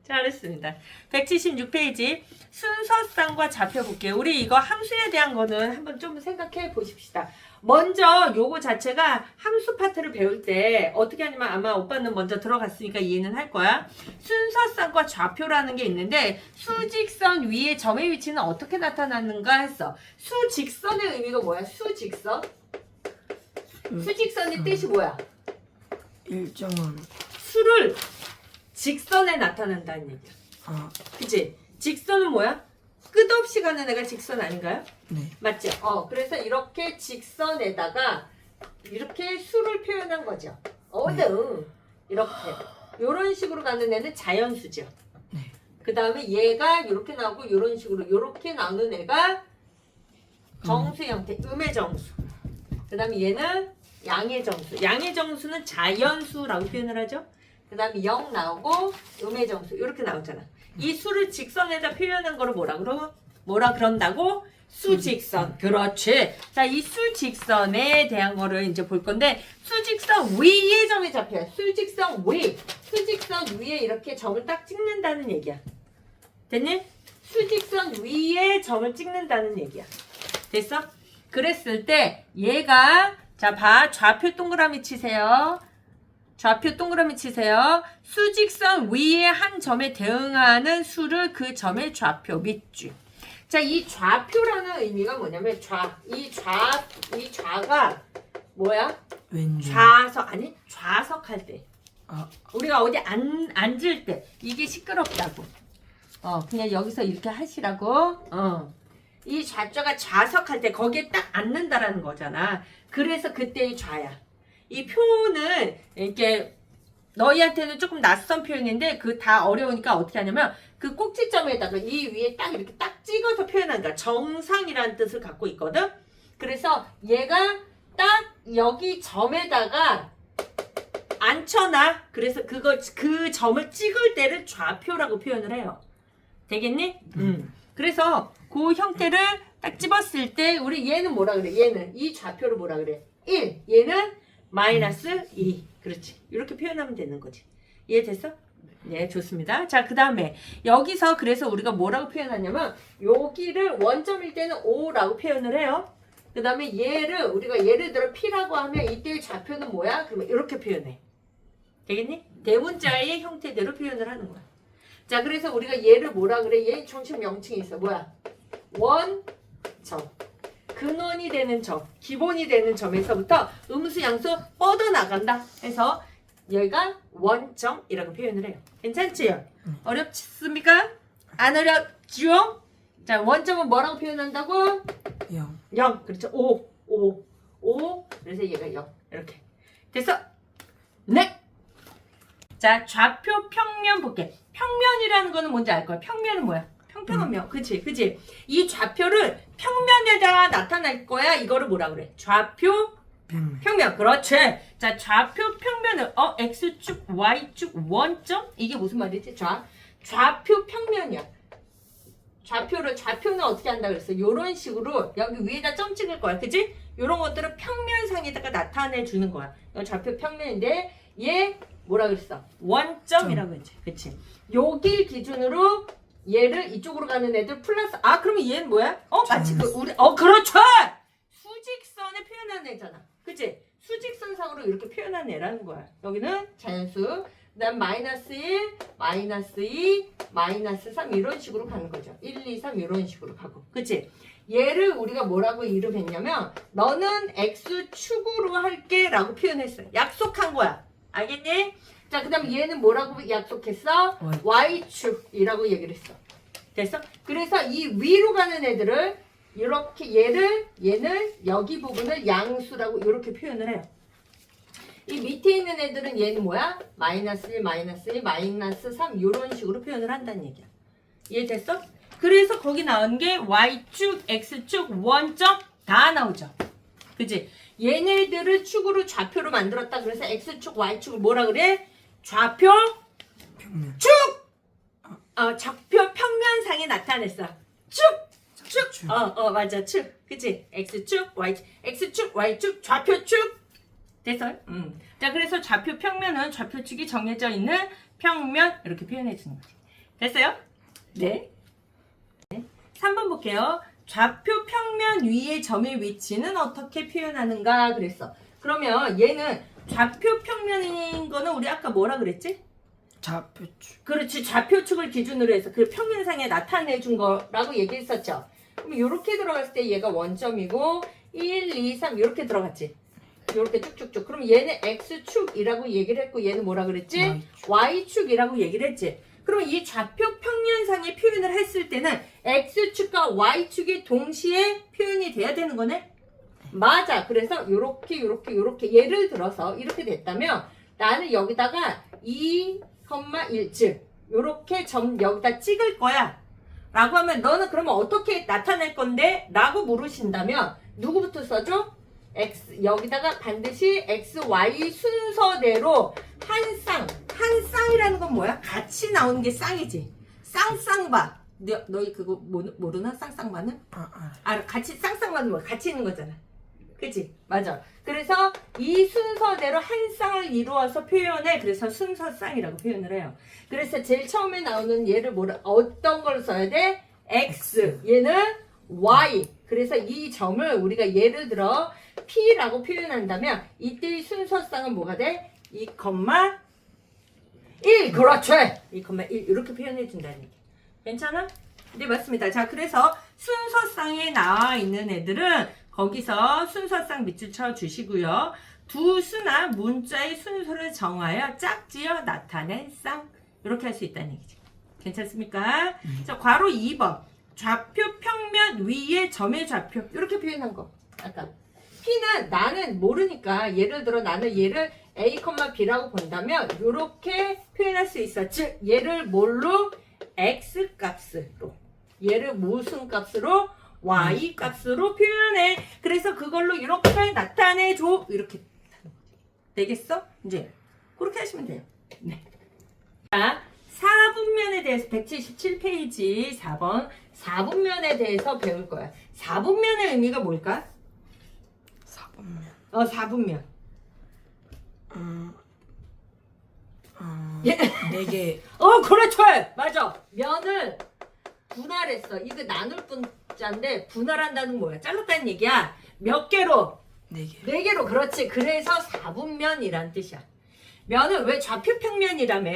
잘했습니다. 176페이지 순서쌍과 좌표 볼게요. 우리 이거 함수에 대한 거는 한번 좀 생각해 보십시다. 먼저 요거 자체가 함수 파트를 배울 때 어떻게 하냐면 아마 오빠는 먼저 들어갔으니까 이해는 할 거야. 순서쌍과 좌표라는 게 있는데 수직선 위에 점의 위치는 어떻게 나타나는가 했어. 수직선의 의미가 뭐야? 수직선? 수직선의 뜻이 뭐야? 일정한 수를 직선에 나타낸다는 얘기야. 아, 그치? 직선은 뭐야? 끝없이 가는 애가 직선 아닌가요? 네. 맞죠? 그래서 이렇게 직선에다가 이렇게 수를 표현한 거죠. 이렇게. 요런 식으로 가는 애는 자연수죠. 네. 그 다음에 얘가 이렇게 나오고 요런 식으로 이렇게 나오는 애가 정수 형태, 음의 정수. 그 다음에 얘는 양의 정수. 양의 정수는 자연수라고 표현을 하죠. 그 다음에 0 나오고 음의 정수 이렇게 나오잖아. 이 수를 직선에다 표현한 거를 뭐라 그런다고? 수직선. 그렇지. 자, 이 수직선에 대한 거를 이제 볼 건데 수직선 위에 점이 잡혀요. 수직선 위. 수직선 위에 이렇게 점을 딱 찍는다는 얘기야. 됐니? 수직선 위에 점을 찍는다는 얘기야. 됐어? 그랬을 때 얘가 자, 봐. 좌표 동그라미 치세요. 좌표 동그라미 치세요. 수직선 위에 한 점에 대응하는 수를 그 점의 좌표 밑줄. 자, 이 좌표라는 의미가 뭐냐면 이 좌가 뭐야? 왼쪽. 좌석할 때. 아, 우리가 어디 앉을 때 이게 시끄럽다고. 그냥 여기서 이렇게 하시라고. 이 좌자가 좌석할 때 거기에 딱 앉는다라는 거잖아. 그래서 그때의 좌야. 이 표는 이렇게 너희한테는 조금 낯선 표현인데 그 다 어려우니까 어떻게 하냐면 그 꼭지점에다가 이 위에 딱 이렇게 딱 찍어서 표현한다. 정상이라는 뜻을 갖고 있거든. 그래서 얘가 딱 여기 점에다가 앉혀놔. 그래서 그 점을 찍을 때를 좌표라고 표현을 해요. 되겠니? 그래서 그 형태를 딱 집었을 때 우리 얘는 뭐라 그래? 얘는 이 좌표를 뭐라 그래? 1. 얘는 마이너스 2. 그렇지. 이렇게 표현하면 되는 거지. 이해됐어? 네, 좋습니다. 자, 그 다음에 여기서 그래서 우리가 뭐라고 표현하냐면 여기를 원점일 때는 5라고 표현을 해요. 그 다음에 얘를 우리가 예를 들어 P라고 하면 이때의 좌표는 뭐야? 그러면 이렇게 표현해. 되겠니? 대문자의 형태대로 표현을 하는 거야. 자, 그래서 우리가 얘를 뭐라 그래? 얘 중심 명칭이 있어. 뭐야? 원점. 근원이 되는 점, 기본이 되는 점에서부터 음수 양수 뻗어나간다 해서 여기가 원점이라고 표현을 해요. 괜찮지요? 어렵습니까? 안 어렵지요? 자, 원점은 뭐라고 표현한다고? 0. 0. 그렇죠. 5. 그래서 얘가 0. 이렇게. 됐어? 네. 자, 좌표 평면 볼게. 평면이라는 거는 뭔지 알 거야. 평면은 뭐야? 평평하면 그치. 이 좌표를 평면에다가 나타날 거야. 이거를 뭐라 그래? 좌표 평면. 그렇지. 자, 좌표 평면은 x축, y축, 원점 이게 무슨 말이지? 좌표 평면이야. 좌표는 어떻게 한다 그랬어? 요런 식으로 여기 위에다 점 찍을 거야. 그치? 요런 것들을 평면상에다가 나타내 주는 거야. 이건 좌표 평면인데 얘 뭐라 그랬어? 원점이라고 했지. 그치? 여기 기준으로 얘를 이쪽으로 가는 애들 플러스 그러면 얘는 뭐야? 마치 그렇죠. 수직선에 표현한 애잖아. 그치? 수직선상으로 이렇게 표현한 애라는 거야. 여기는 자연수. 그다음 마이너스 1, 마이너스 2, 마이너스 3 이런 식으로 가는 거죠. 1, 2, 3 이런 식으로 가고. 그치? 얘를 우리가 뭐라고 이름했냐면 너는 X축으로 할게 라고 표현했어요. 약속한 거야. 알겠니? 자, 그 다음에 얘는 뭐라고 약속했어? Y축이라고 얘기를 했어. 됐어? 그래서 이 위로 가는 애들을 이렇게 얘는 여기 부분을 양수라고 이렇게 표현을 해요. 이 밑에 있는 애들은 얘는 뭐야? 마이너스 1, 마이너스 1, 마이너스 3 이런 식으로 표현을 한다는 얘기야. 이해됐어? 그래서 거기 나온 게 Y축, X축, 원점 다 나오죠. 그치? 얘네들을 축으로 좌표로 만들었다. 그래서 X축, Y축을 뭐라 그래? 좌표 평면. 축! 좌표 평면상에 나타냈어. 축! 맞아. 축. 그치? X축, Y축, 좌표축. 됐어요? 자, 그래서 좌표 평면은 좌표축이 정해져 있는 평면 이렇게 표현해 주는 거지. 됐어요? 네. 3번 볼게요. 좌표 평면 위의 점의 위치는 어떻게 표현하는가 그랬어. 그러면 얘는 좌표 평면인 거는 우리 아까 뭐라 그랬지? 좌표축. 그렇지. 좌표축을 기준으로 해서 그 평면상에 나타내 준 거라고 얘기했었죠. 그럼 이렇게 들어갔을 때 얘가 원점이고 1, 2, 3 이렇게 들어갔지. 이렇게 쭉쭉쭉. 그럼 얘는 X축이라고 얘기를 했고 얘는 뭐라 그랬지? Y축이라고 얘기를 했지. 그럼 이 좌표 평면상의 표현을 했을 때는 X축과 Y축이 동시에 표현이 돼야 되는 거네? 맞아. 그래서 요렇게 예를 들어서 이렇게 됐다면 나는 여기다가 2,1 즉 요렇게 점 여기다 찍을 거야 라고 하면 너는 그러면 어떻게 나타낼 건데? 라고 물으신다면 누구부터 써줘? X 여기다가 반드시 X, Y 순서대로 한 쌍이라는 건 뭐야? 같이 나오는 게 쌍이지. 쌍쌍바. 너희 그거 모르나? 쌍쌍바는? 알아. 같이 쌍쌍바는 뭐야? 같이 있는 거잖아. 그치? 맞아. 그래서 이 순서대로 한 쌍을 이루어서 표현해. 그래서 순서쌍이라고 표현을 해요. 그래서 제일 처음에 나오는 얘를 어떤 걸 써야 돼? X. 얘는 Y. 그래서 이 점을 우리가 예를 들어 P라고 표현한다면 이때의 순서쌍은 뭐가 돼? 2,1 그렇죠. 2,1 이렇게 표현해 준다는 얘기. 괜찮아? 네 맞습니다. 자 그래서 순서쌍에 나와 있는 애들은 거기서 순서쌍 밑줄 쳐 주시고요. 두 수나 문자의 순서를 정하여 짝지어 나타낸 쌍 이렇게 할 수 있다는 얘기죠. 괜찮습니까? 자 괄호 2번 좌표 평면 위의 점의 좌표 이렇게 표현한 거 아까 P는 나는 모르니까 예를 들어 나는 얘를 A, B라고 본다면 이렇게 표현할 수 있어. 즉 얘를 뭘로? X 값으로 얘를 무슨 값으로? Y 값으로 표현해. 그래서 그걸로 이렇게 나타내줘. 이렇게 되겠어? 이제 그렇게 하시면 돼요. 네. 자 4분면에 대해서 177페이지 4번 4분면에 대해서 배울 거야. 4분면의 의미가 뭘까? 4분면. 4분면. 예. 4개. 그렇죠. 맞아. 면을 분할했어. 이거 나눌 분자인데 분할한다는 뭐야? 잘랐다는 얘기야. 몇 개로? 4개. 4개로. 그렇지. 그래서 4분면이란 뜻이야. 면을 왜 좌표평면이라며?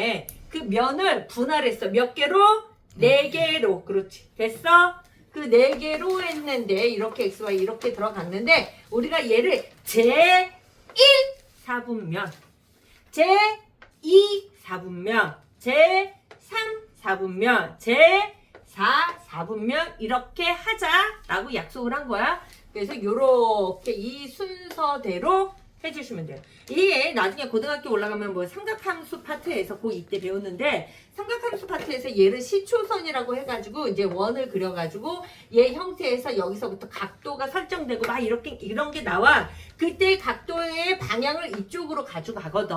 그 면을 분할했어. 몇 개로? 4개로. 그렇지. 됐어? 그 4개로 했는데 이렇게 XY 이렇게 들어갔는데 우리가 얘를 제1 4분면 제2 4분면 제3 4분면 제4 4분면 이렇게 하자라고 약속을 한 거야. 그래서 요렇게 이 순서대로 해주시면 돼요. 이게 나중에 고등학교 올라가면 뭐 삼각함수 파트에서 고2 때 배웠는데 삼각함수 파트에서 얘를 시초선이라고 해가지고 이제 원을 그려가지고 얘 형태에서 여기서부터 각도가 설정되고 막 이렇게 이런 게 나와. 그때 각도의 방향을 이쪽으로 가지고 가거든.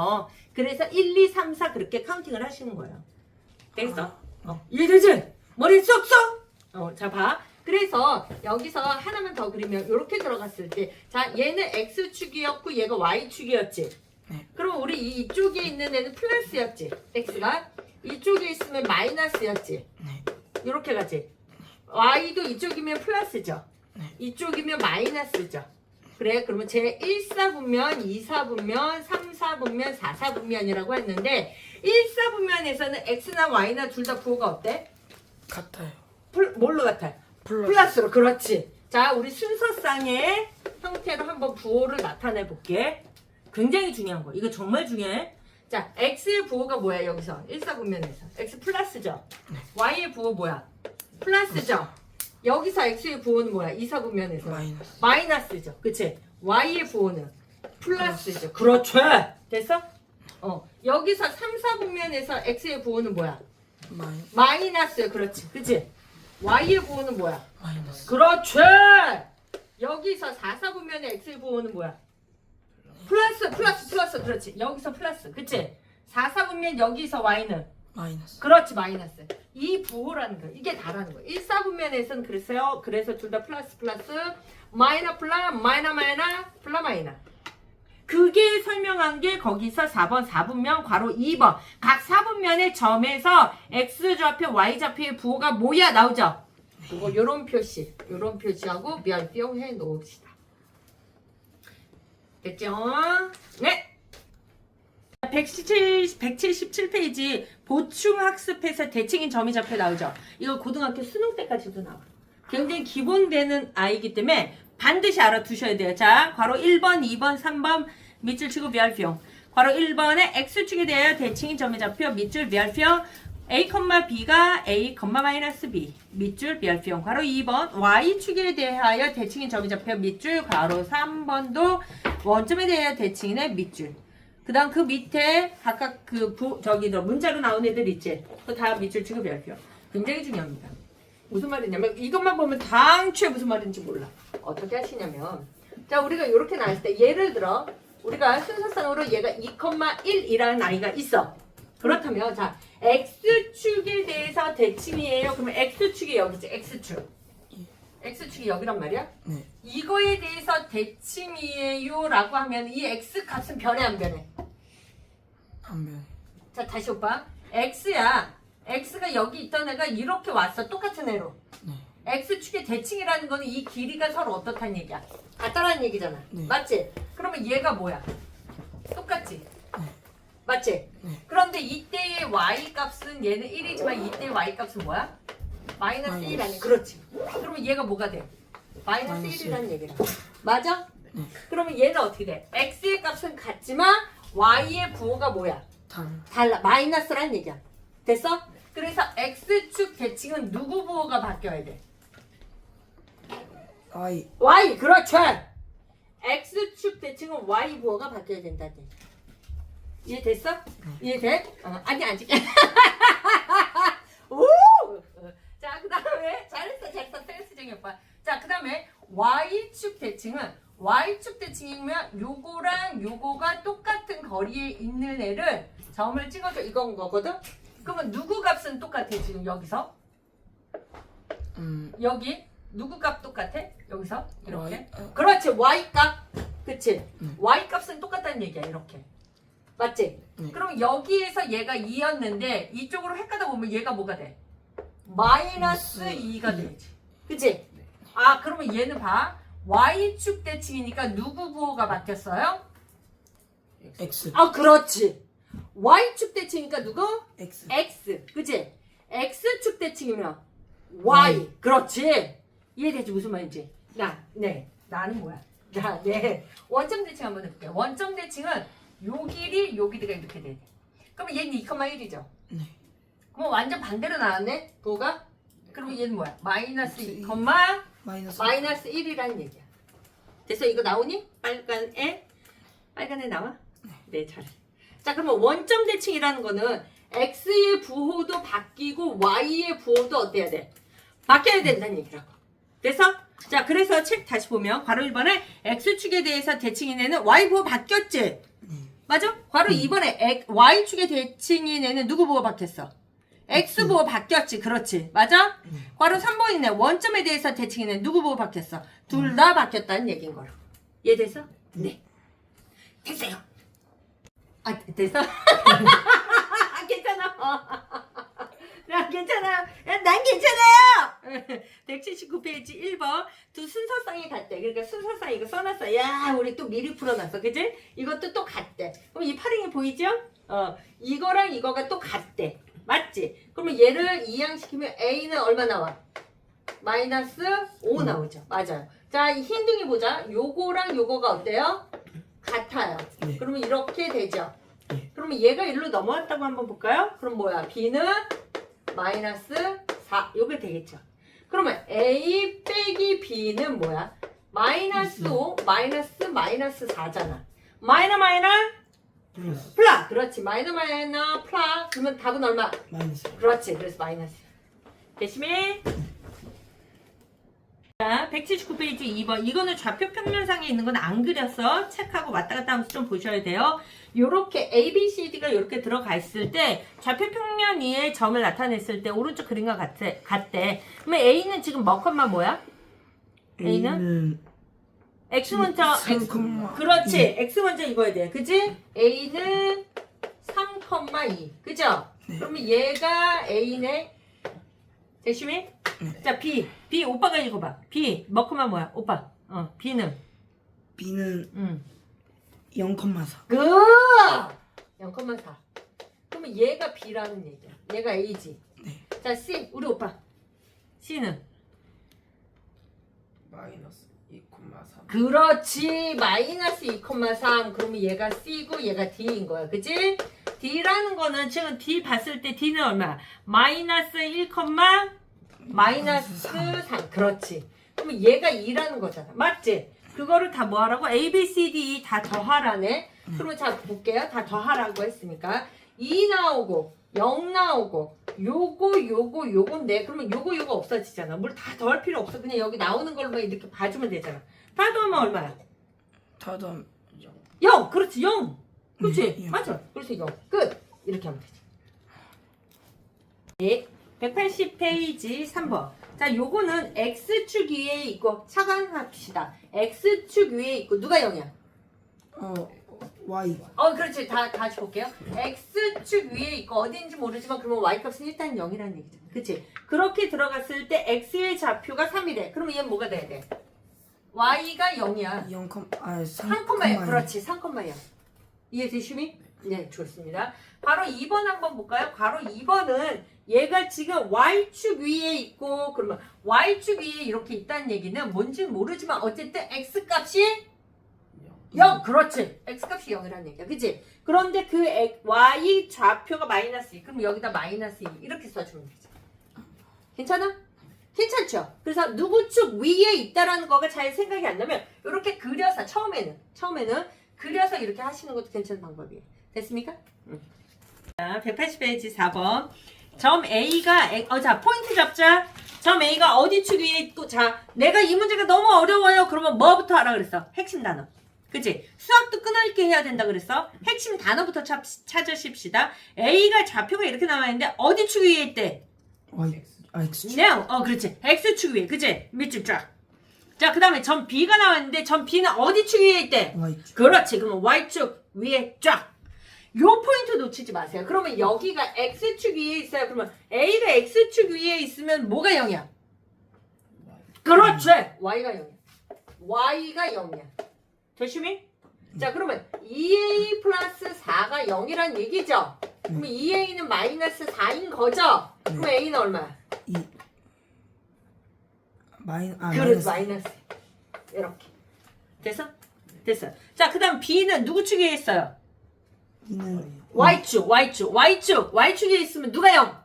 그래서 1, 2, 3, 4 그렇게 카운팅을 하시는 거예요. 되겠어? 이해되지? 머리 쏙쏙? 자 봐. 그래서 여기서 하나만 더 그리면 이렇게 들어갔을 때 자 얘는 X축이었고 얘가 Y축이었지. 네. 그럼 우리 이쪽에 있는 애는 플러스였지. X가 이쪽에 있으면 마이너스였지. 네. 이렇게 가지. Y도 이쪽이면 플러스죠. 네. 이쪽이면 마이너스죠. 그래 그러면 제 1사분면, 2사분면, 3사분면, 4사분면이라고 했는데 1사분면에서는 X나 Y나 둘 다 부호가 어때? 같아요. 뭘로 같아요? 플러스로. 그렇지. 자 우리 순서쌍의 형태로 한번 부호를 나타내 볼게. 굉장히 중요한 거. 이거 정말 중요해. 자 X의 부호가 뭐야 여기서 1사분면에서 X 플러스죠. Y의 부호 뭐야? 플러스죠. 여기서 X의 부호는 뭐야? 2사분면에서 마이너스죠. 그치? Y의 부호는 플러스죠. 그렇죠. 됐어? 여기서 3사분면에서 X의 부호는 뭐야? 마이너스요. 그렇지. 그치? Y의 부호는 뭐야? 마이너스. 그렇지. 여기서 4사분면의 X의 부호는 뭐야? 플러스. 그렇지. 여기서 플러스. 그치? 4사분면 여기서 Y는? 마이너스. 그렇지. 마이너스. 이 부호라는 거야. 이게 다라는 거야. 1사분면에서는 그래서 둘 다 플러스 마이너 플라 마이너 플라 마이너. 그게 설명한 게 거기서 4번 4분면 괄호 2번 각 4분면의 점에서 x좌표 y좌표의 부호가 뭐야 나오죠? 그거 요런 표시하고 멸병 해 놓읍시다. 됐죠? 네. 177페이지 보충학습에서 대칭인 점이 잡혀 나오죠. 이거 고등학교 수능 때까지도 나와. 굉장히 기본되는 아이기 때문에 반드시 알아두셔야 돼요. 자, 괄호 1번, 2번, 3번 밑줄 치고 멸병. 괄호 1번에 x축에 대하여 대칭인 점이 잡혀 밑줄 멸병. a, b가 a, b 밑줄 멸병. 괄호 2번 y축에 대하여 대칭인 점이 잡혀 밑줄. 괄호 3번도 원점에 대하여 대칭인의 밑줄. 그 다음 그 밑에 각각 문자로 나온 애들 있지? 그 다음 밑줄 치고 멸표. 굉장히 중요합니다. 무슨 말이냐면 이것만 보면 당초에 무슨 말인지 몰라. 어떻게 하시냐면 자 우리가 이렇게 나왔을 때 예를 들어 우리가 순서상으로 얘가 2,1이라는 아이가 있어. 그렇다면 자 x축에 대해서 대칭이에요. 그러면 x축이 여기지. x축이 여기란 말이야? 네. 이거에 대해서 대칭이에요 라고 하면 이 x 값은 변해 안 변해? 안 변해. 자 다시 오빠 x야. x가 여기 있던 애가 이렇게 왔어. 똑같은 애로. 네. x축의 대칭이라는 거는 이 길이가 서로 어떻다는 얘기야? 같다라는 얘기잖아. 네. 맞지? 그러면 얘가 뭐야? 똑같지? 네. 맞지? 네. 그런데 이때의 y 값은 얘는 1이지만 이때의 y 값은 뭐야? 마이너스 1 아니야? 그렇지. 그러면 얘가 뭐가 돼? 마이너스 1이라는 얘기라. 맞아? 네. 그러면 얘는 어떻게 돼? x의 값은 같지만 y의 부호가 뭐야? 달라. 마이너스라는 얘기야. 됐어? 그래서 x축 대칭은 누구 부호가 바뀌어야 돼? y. y. 그렇죠. x축 대칭은 y 부호가 바뀌어야 된다는 얘기. 이해됐어? 이해돼? 아니 아직. 오! 자, 그 다음에 잘했어. 센스쟁이 오빠. 자, 그 다음에 y축 대칭이면 요거랑 요거가 똑같은 거리에 있는 애를 점을 찍어줘. 이건 거거든? 그러면 누구 값은 똑같아 지금 여기서? 여기 누구 값 똑같아? 여기서 이렇게. 그렇지. y 값. 그치? y 값은 똑같다는 얘기야. 이렇게. 맞지? 그럼 여기에서 얘가 2였는데 이쪽으로 헷가다 보면 얘가 뭐가 돼? 마이너스 2가 되지. 그치? 아 그러면 얘는 봐. y축 대칭이니까 누구 부호가 바뀌었어요? x. 아 그렇지. y축 대칭이니까 누구? x. x. 그치? x축 대칭이면 y. 그렇지. 이해되지? 무슨 말인지. 나는 뭐야? 원점 대칭 한번 해볼게. 원점 대칭은 요 길이 요 길이가 이렇게 돼. 그러면 얘는 2,1이죠. 네. 그럼 완전 반대로 나왔네? 부호가? 그러면 얘는 뭐야? 마이너스 2, 마이너스 1이라는 얘기야. 됐어? 이거 나오니? 빨간 애 나와? 네, 잘해. 자, 그러면 원점 대칭이라는 거는 x의 부호도 바뀌고 y의 부호도 어때야 돼? 바뀌어야 된다는 얘기라고. 됐어? 자, 그래서 책 다시 보면 괄호 1번에 x축에 대해서 대칭인 애는 y 부호 바뀌었지? 맞아? 괄호 2번에 y축의 대칭인 애는 누구 부호 바뀌었어? x 부호 바뀌었지. 그렇지. 맞아? 괄호 3번에 있네. 원점에 대해서 대칭인 애는 누구 부호 바뀌었어? 둘 다 바뀌었다는 얘기인 거로. 이해됐어? 네. 됐어요. 아, 됐어? 괜찮아. 괜찮아. 난 괜찮아요. 179페이지 1번 두 순서상이 같대. 그러니까 순서상 이거 써놨어. 야, 우리 또 미리 풀어놨어. 그치? 이것도 또 같대. 그럼 이 파링이 보이죠? 이거랑 이거가 또 같대. 맞지? 그러면 얘를 이항시키면 A는 얼마 나와? 마이너스 5 나오죠. 맞아요. 자, 이 흰둥이 보자. 요거랑 요거가 어때요? 같아요. 네. 그러면 이렇게 되죠. 네. 그러면 얘가 일로 넘어왔다고 한번 볼까요? 그럼 뭐야? B는 마이너스 4. 요게 되겠죠. 그러면 A 빼기 B는 뭐야? 마이너스 5, 마이너스 4잖아. 마이너 플러스. 플라. 그렇지. 마이너 플라. 그러면 답은 얼마? 마이너스. 그렇지. 그래서 마이너스. 대신에 자, 179페이지 2번. 이거는 좌표 평면상에 있는 건 안 그렸어. 책하고 왔다 갔다 하면서 좀 보셔야 돼요. 요렇게 A, B, C, D가 요렇게 들어가 있을 때 좌표 평면 위에 점을 나타냈을 때 오른쪽 그림과 같대. 그러면 A는 지금 뭐컴마 뭐야? A는 x 먼저 x. 그렇지. x 먼저 읽어야 돼. 그지? a는 3,2. 그죠? 네. 그러면 얘가 a네. 대시미? 자, b. b 오빠가 읽어봐. b 먹으면 뭐야? 오빠. b는 B는 0,4. 그 0,4. 그러면 얘가 b라는 얘기야. 얘가 a지. 네. 자, c 우리 오빠. c는 마이너스 2,3. 그렇지. 마이너스 2,3. 그러면 얘가 c고 얘가 d인 거야. 그치? d라는 거는 지금 d 봤을 때 d는 얼마? 마이너스 1, 마이너스 3. 그렇지. 그러면 얘가 2라는 거잖아. 맞지? 그거를 다 뭐 하라고? A, B, C, D, E 다 더하라네. 그러면 자 볼게요. 다 더하라고 했으니까 2 나오고 0 나오고 요건데 그러면 요거 없어지잖아. 뭘 다 더할 필요 없어. 그냥 여기 나오는 걸로만 이렇게 봐주면 되잖아. 다 더하면 얼마야? 다음 0. 그렇지. 0. 그렇지. 네, 영. 맞아. 그래서 0. 끝. 이렇게 하면 되지. 예. 180페이지 3번. 자, 요거는 X축 위에 있고 차관합시다. X축 위에 있고 누가 0이야? Y. 그렇지. 다시 볼게요. X축 위에 있고 어딘지 모르지만 그러면 Y값은 일단 0이라는 얘기잖아. 그치? 그렇게 들어갔을 때 X의 좌표가 3이래. 그러면 얘는 뭐가 돼야 돼? Y가 0이야. 3,0. 그렇지. 3,0. 이해되시니? 네, 좋습니다. 바로 2번 한번 볼까요? 바로 2번은 얘가 지금 Y축 위에 있고 그러면 Y축 위에 이렇게 있다는 얘기는 뭔지는 모르지만 어쨌든 X값이 0. 그렇지. X값이 0이라는 얘기야. 그치? 그런데 그 Y 좌표가 마이너스 2. 그럼 여기다 마이너스 2 이렇게 써주면 되죠. 괜찮아? 괜찮죠? 그래서 누구 축 위에 있다라는 거가 잘 생각이 안 나면 이렇게 그려서 처음에는 그려서 이렇게 하시는 것도 괜찮은 방법이에요. 됐습니까? 자, 180페이지 4번. 점 A가 자, 포인트 잡자. 점 A가 어디 축 위에 있고 자, 내가 이 문제가 너무 어려워요. 그러면 뭐부터 하라 그랬어? 핵심 단어. 그치? 수학도 끊어읽기 해야 된다 그랬어? 핵심 단어부터 찾으십시다. A가 좌표가 이렇게 나와 있는데 어디 축 위에 있대? X축. 네, 그렇지. X축 위에, 그치? 밑줄 쫙. 자, 그 다음에 점 B가 나왔는데 점 B는 어디 축 위에 있대? Y축. 그렇지. 그러면 Y축 위에 쫙. 요 포인트 놓치지 마세요. 그러면 여기가 X축 위에 있어요. 그러면 A가 X축 위에 있으면 뭐가 0이야? 그렇지. Y가 0이야. Y가 0이야. 조심히. 자, 그러면 2A 플러스 4가 0이란 얘기죠? 그러면 2A는 마이너스 4인 거죠? 그럼 A는 얼마야? 그렇지. 마이너스. 이렇게. 됐어? 됐어. 자, 그 다음 B는 누구 축에 있어요? Y축에 있으면 누가 0?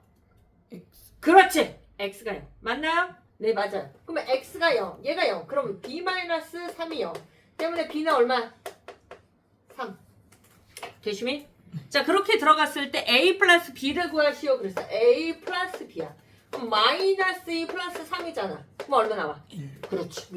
그렇지. X가 0. 맞나요? 네, 맞아요. 그러면 X가 0, 얘가 0. 그럼 B-3이 0. 때문에 B는 얼마? 3. 되시미? 자, 그렇게 들어갔을 때 A 플러스 B를 구하시오. 그래서 A 플러스 B야. 그럼 마이너스 2 플러스 3이잖아. 그럼 얼마 나와? 1. 그렇지.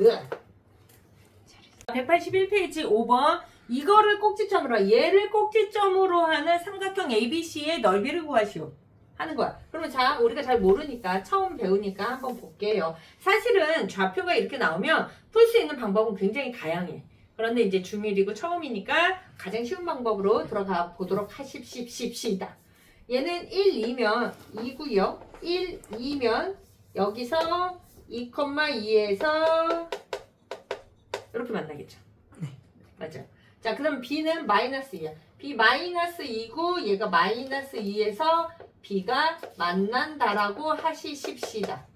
181페이지 5번. 이거를 꼭지점으로, 얘를 꼭지점으로 하는 삼각형 ABC의 넓이를 구하시오. 하는 거야. 그러면 자, 우리가 잘 모르니까, 처음 배우니까 한번 볼게요. 사실은 좌표가 이렇게 나오면 풀 수 있는 방법은 굉장히 다양해. 그런데 이제 중1이고 처음이니까 가장 쉬운 방법으로 들어가 보도록 하십시다. 얘는 1, 2면 2고요. 1, 2면 여기서 2,2에서 이렇게 만나겠죠. 네. 맞아요. 자, 그럼 B는 마이너스 2야. B 마이너스 2고 얘가 마이너스 2에서 B가 만난다라고 하시십시다.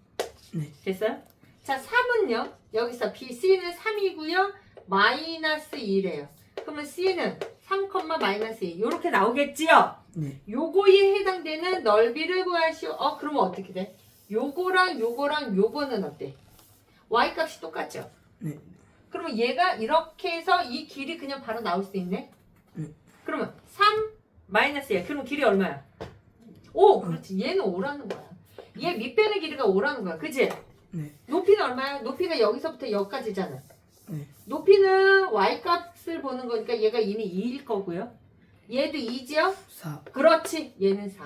네. 됐어요? 자, 3은요. 여기서 B, C는 3이고요. 마이너스 2래요. 그러면 C는 3, 마이너스 2. 이렇게 나오겠지요? 네. 요거에 해당되는 넓이를 구하시오. 그러면 어떻게 돼? 요거랑 요거는 어때? Y값이 똑같죠? 네. 그러면 얘가 이렇게 해서 이 길이 그냥 바로 나올 수 있네? 그러면 3 마이너스야. 그럼 길이 얼마야? 5. 그렇지. 얘는 5라는 거야. 얘 밑변의 길이가 5라는 거야. 그치? 네. 높이는 얼마야? 높이가 여기서부터 여기까지잖아. 네. 높이는 Y값을 보는 거니까 얘가 이미 2일 거고요. 얘도 2지요? 4. 그렇지. 얘는 4.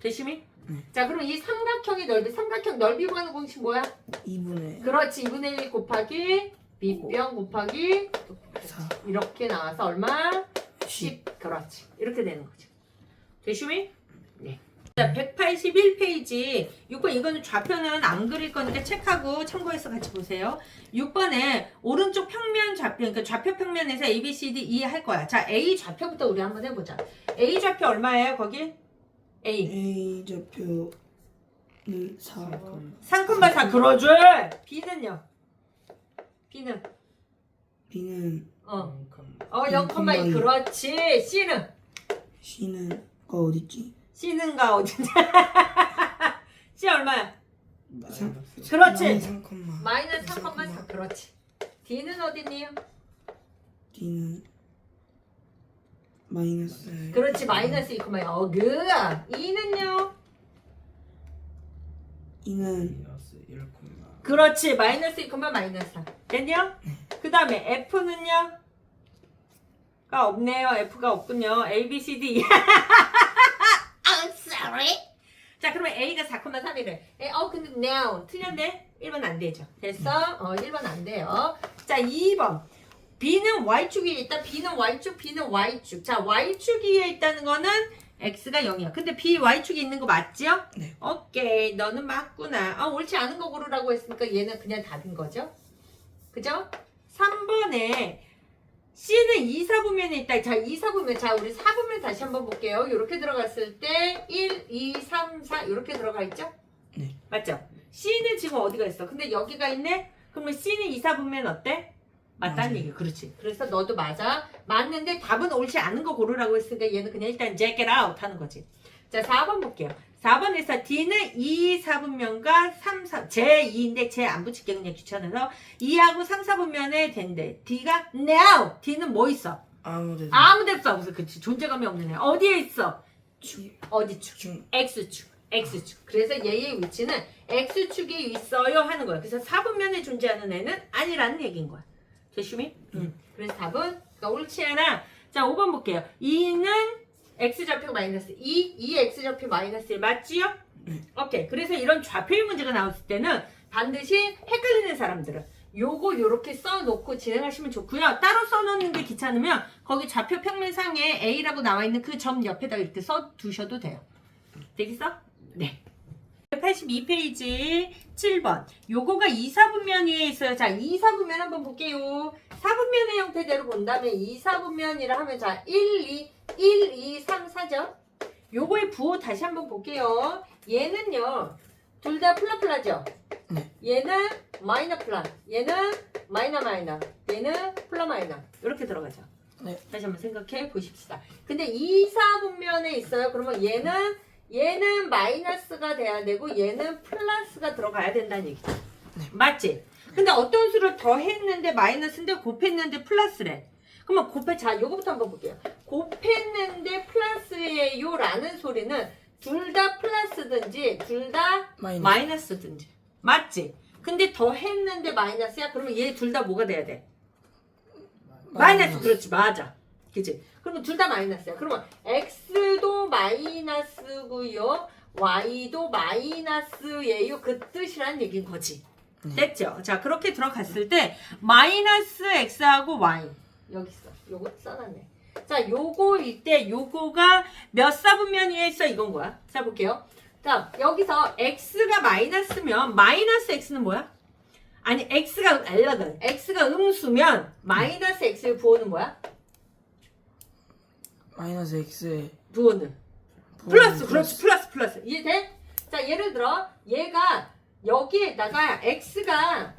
되시미? 네. 자, 그럼 이 삼각형의 넓이, 삼각형 넓이 구하는 공식 뭐야? 2분의 그렇지. 2분의 1 곱하기 B병 곱하기 4. 이렇게 나와서 얼마? 10. 10. 그렇지. 이렇게 되는 거죠. 되시미? 네. 자, 181페이지 6번 이거는 좌표는 안 그릴 거니까 체크하고 참고해서 같이 보세요. 6번에 오른쪽 평면 좌표, 그러니까 좌표 평면에서 A, B, C, D, E 할 거야. 자, A 좌표부터 우리 한번 해보자. A 좌표 얼마예요, 거기? A. A 좌표는 4. 3,4 그러죠. B는요? B는? B는 0,2 그렇지. C는? C는 어딨지? C는 가 어딘지. C 얼마야? 마이너스 그렇지. 3, 마이너스 3,4 그렇지. D는 어디니요? D는 마이너스. 그렇지. 마이너스 2,0 그. E는요? E는 마이너스 1, 그렇지. 마이너스 2, 마이너스 4 됐냐? 그 다음에 F는요? 가 없네요. F가 없군요. A, B, C, D. I'm sorry. 자, 그러면 A가 4,3이래. 근데 now 틀렸네? 1번 안 되죠. 됐어? 1번 안 돼요. 자, 2번. B는 Y축에 있다. B는 Y축, B는 Y축. 자, Y축에 있다는 거는 X가 0이야. 근데 B, Y축에 있는 거 맞죠? 네. 오케이. 너는 맞구나. 옳지 않은 거 고르라고 했으니까 얘는 그냥 답인 거죠? 그죠? 3번에 C는 2, 4분면에 있다. 자, 2, 4분면. 자, 우리 4분면 다시 한번 볼게요. 이렇게 들어갔을 때 1, 2, 3, 4 이렇게 들어가 있죠? 네. 맞죠? C는 지금 어디가 있어? 근데 여기가 있네? 그러면 C는 2, 4분면 어때? 맞다는 얘기. 그렇지. 그래서 너도 맞아. 맞는데 답은 옳지 않은 거 고르라고 했으니까 얘는 그냥 일단 check it out 하는 거지. 자, 4번 볼게요. 4번에서 D는 2, 4분면과 3, 4, 제2인데 제 안 붙일게 그냥 귀찮아서 2하고 3, 4분면에 된대. D가 now. D는 뭐 있어? 아무데도 아무 데도 없어. 그치. 존재감이 없는 애. 어디에 있어? 어디 축? 중 X축. X축. 그래서 얘의 위치는 X축에 있어요 하는 거야. 그래서 4분면에 존재하는 애는 아니라는 얘기인 거야. 되시미? 그래서 답은 옳지 않아. 자, 5번 볼게요. 2는 X좌표 마이너스 2 X좌표 마이너스 1 맞지요? 오케이. 그래서 이런 좌표의 문제가 나왔을 때는 반드시 헷갈리는 사람들은 요거 요렇게 써놓고 진행하시면 좋고요. 따로 써놓는 게 귀찮으면 거기 좌표 평면상에 A라고 나와 있는 그 점 옆에다 이렇게 써두셔도 돼요. 되겠어? 네. 82페이지 7번. 요거가 2, 4분면 위에 있어요. 자, 2, 4분면 한번 볼게요. 4분면의 형태대로 본다면 2, 4분면이라 하면 자, 1, 2, 3, 4죠? 요거의 부호 다시 한번 볼게요. 얘는요. 둘 다 플라플라죠? 네. 얘는 마이너 플라. 얘는 마이너 마이너. 얘는 플라 마이너. 이렇게 들어가죠. 네. 다시 한번 생각해 보십시다. 근데 2, 4분면에 있어요. 그러면 얘는 마이너스가 돼야 되고 얘는 플러스가 들어가야 된다는 얘기죠. 네. 맞지? 근데 어떤 수를 더 했는데 마이너스인데 곱했는데 플러스래. 그러면 자, 요거부터 한번 볼게요. 곱했는데 플러스예요 라는 소리는 둘 다 플러스든지 둘 다 마이너스든지. 맞지? 근데 더 했는데 마이너스야? 그러면 얘 둘 다 뭐가 돼야 돼? 마이너스. 그렇지. 맞아. 그치? 그러면 둘 다 마이너스야. 그러면 X도 마이너스고요. Y도 마이너스예요. 그 뜻이란 얘기인 거지. 됐죠? 자, 그렇게 들어갔을 때 마이너스 X하고 Y 여기 있어. 요거 써놨네. 자, 요거일 때 요거가 몇 사분면 위에 있어? 이건 뭐야? 자, 볼게요. 자, 여기서 X가 마이너스면 마이너스 X는 뭐야? 아니, X가 음수면 마이너스 X의 부호는 뭐야? 마이너스 X의 부호는 플러스. 그렇지. 플러스. 이해돼? 자, 예를 들어 얘가 여기에다가 X가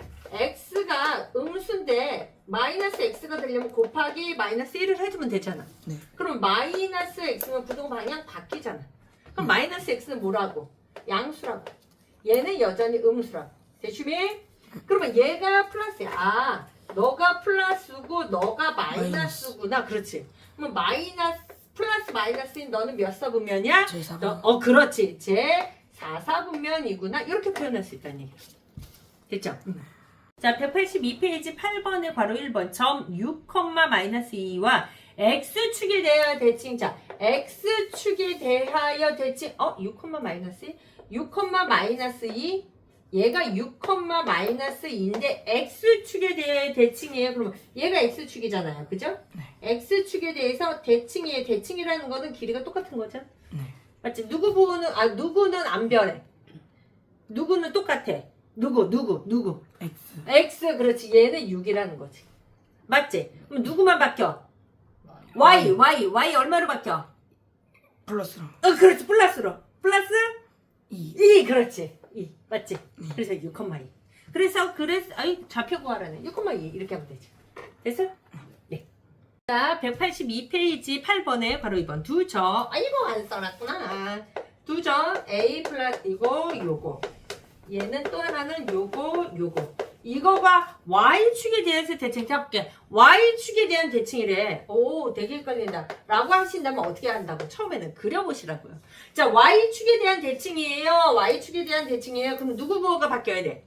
음수인데 마이너스 X가 되려면 곱하기 마이너스 1을 해주면 되잖아. 네. 그럼 마이너스 X면 부동 방향 바뀌잖아. 그럼 마이너스 X는 뭐라고? 양수라고. 얘는 여전히 음수라고. 대슈비? 그러면 얘가 플러스야. 아, 너가 플러스고 너가 마이너스구나. 그렇지. 그럼 플러스 마이너스인 너는 몇 사분면이야? 제4분. 그렇지. 제 4사분면이구나. 이렇게 표현할 수 있다는 얘기야. 됐죠? 자, 182페이지 8번의 괄호 1번 점 6,-2와 X축에 대하여 대칭. 자, X축에 대하여 대칭 6, -2? 6, -2 얘가 6, 마이너스 2인데 x축에 대해 대칭이에요. 그러면 얘가 x축이잖아요. 그죠? 네. x축에 대해서 대칭이에요. 대칭이라는 거는 길이가 똑같은 거죠. 네. 맞지? 누구는 안 변해. 누구는 똑같아. 누구. X. x 그렇지. 얘는 6이라는 거지. 맞지? 그럼 누구만 바뀌어? y 얼마로 바뀌어? 플러스랑 그렇지. 플러스로. 플러스 2. 2 그렇지. 2 맞지? 그래서 6,2. 그래서 아이 좌표 구하라네. 6,2 이렇게 하면 되지. 됐어? 네. 자, 182페이지 8번에 바로 이번 두 점. 이거 안 써놨구나. 두 점 a 플러스 이거 요거. 얘는 또 하나는 요거. 이거가 y축에 대해서 대칭 해볼게. y축에 대한 대칭이래. 오, 되게 헷갈린다. 라고 하신다면 어떻게 한다고? 처음에는 그려보시라고요. 자, y축에 대한 대칭이에요. y축에 대한 대칭이에요. 그럼 누구 부호가 바뀌어야 돼?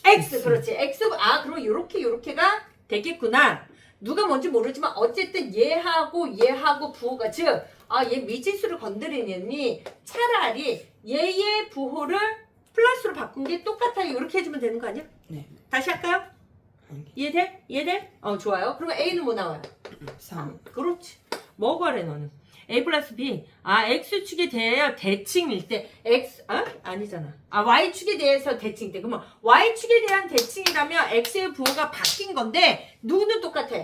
x, 그렇지. x, 그럼 요렇게가 되겠구나. 누가 뭔지 모르지만 어쨌든 얘하고 부호가 즉, 얘 미지수를 건드리니 차라리 얘의 부호를 플러스로 바꾼 게 똑같아요. 이렇게 해주면 되는 거 아니야? 네. 다시 할까요? 아니. 이해돼? 좋아요. 그러면 A는 뭐 나와요? 3. 그렇지. 뭐 구하래 너는? A 플러스 B. X축에 대하여 대칭일 때 아니잖아. Y축에 대해서 대칭일 때. 그러면 Y축에 대한 대칭이라면 X의 부호가 바뀐 건데 누구는 똑같아?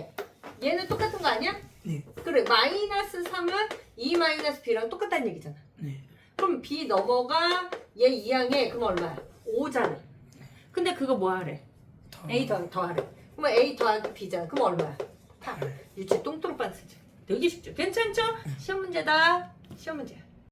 얘는 똑같은 거 아니야? 네. 그래. 마이너스 3은 2 마이너스 B랑 똑같다는 얘기잖아. 네. 그럼 B 넘어가 얘 2항에 그럼 얼마야? 5잖아. 근데 그거 뭐 하래? A 더하래. 그러면 A 더하기 B잖아. 그럼 얼마야? 8. 유치 똥똥 빤스지. 되게 쉽죠? 괜찮죠? 시험 문제다. 시험 문제야.